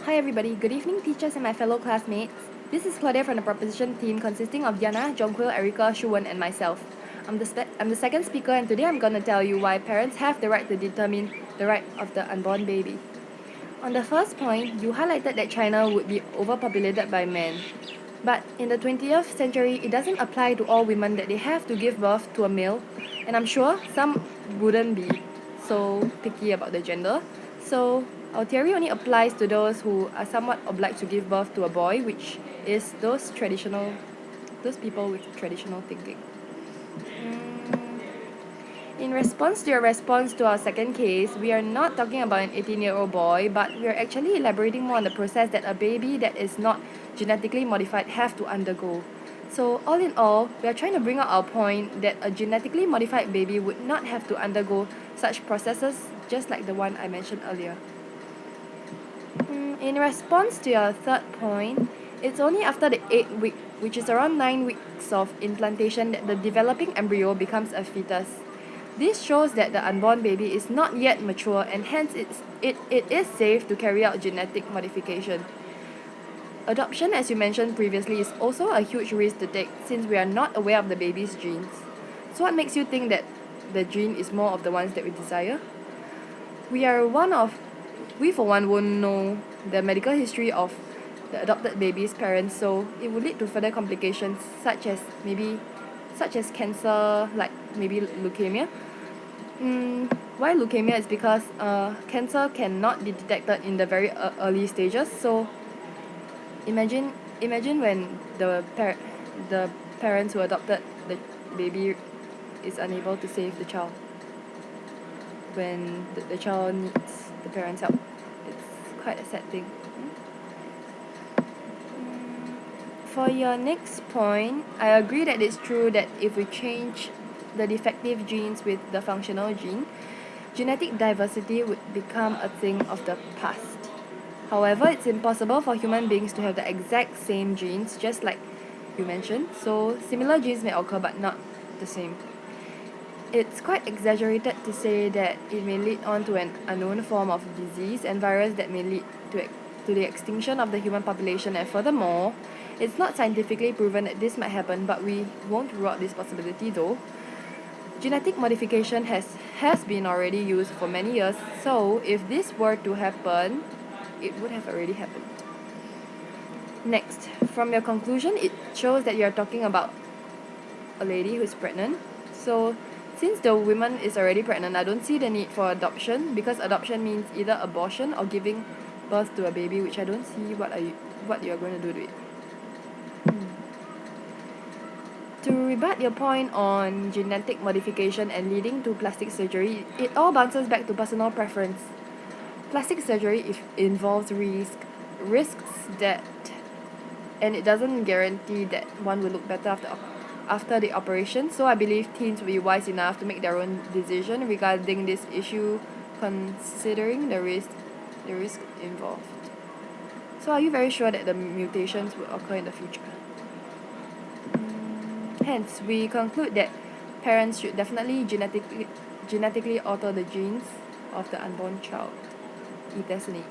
Hi everybody, good evening teachers and my fellow classmates. This is Claudia from the proposition team consisting of Yanna, Jonquil Erica, Shuwen and myself. I'm the second speaker and today I'm going to tell you why parents have the right to determine the right of the unborn baby. On the first point, you highlighted that China would be overpopulated by men. But in the 20th century, it doesn't apply to all women that they have to give birth to a male, and I'm sure some wouldn't be so picky about the gender. So our theory only applies to those who are somewhat obliged to give birth to a boy, which is those people with traditional thinking. In response to your response to our second case, we are not talking about an 18-year-old boy, but we are actually elaborating more on the process that a baby that is not genetically modified have to undergo. So all in all, we are trying to bring out our point that a genetically modified baby would not have to undergo such processes just like the one I mentioned earlier. In response to your third point, it's only after the 8th week, which is around 9 weeks of implantation, that the developing embryo becomes a fetus. This shows that the unborn baby is not yet mature and hence it is safe to carry out genetic modification. Adoption, as you mentioned previously, is also a huge risk to take since we are not aware of the baby's genes. So what makes you think that the gene is more of the ones that we desire? We for one won't know the medical history of the adopted baby's parents, so it would lead to further complications such as cancer, like maybe leukemia. Why leukemia is because cancer cannot be detected in the very early stages. So imagine when the parents who adopted the baby is unable to save the child when the child needs the parents' help. It's quite a sad thing. For your next point, I agree that it's true that if we change the defective genes with the functional gene, genetic diversity would become a thing of the past. However, it's impossible for human beings to have the exact same genes, just like you mentioned, so similar genes may occur but not the same. It's quite exaggerated to say that it may lead on to an unknown form of disease and virus that may lead to the extinction of the human population, and furthermore, it's not scientifically proven that this might happen, but we won't rule out this possibility though. Genetic modification has been already used for many years, so if this were to happen, it would have already happened. Next, from your conclusion, it shows that you're talking about a lady who's pregnant. So since the woman is already pregnant, I don't see the need for adoption, because adoption means either abortion or giving birth to a baby, which I don't see what you're going to do to it. To rebut your point on genetic modification and leading to plastic surgery, it all bounces back to personal preference. Plastic surgery involves risks that, and it doesn't guarantee that one will look better after the operation. So I believe teens will be wise enough to make their own decision regarding this issue, considering the risk involved. So are you very sure that the mutations will occur in the future? Hence, we conclude that parents should definitely genetically alter the genes of the unborn child if there's a need.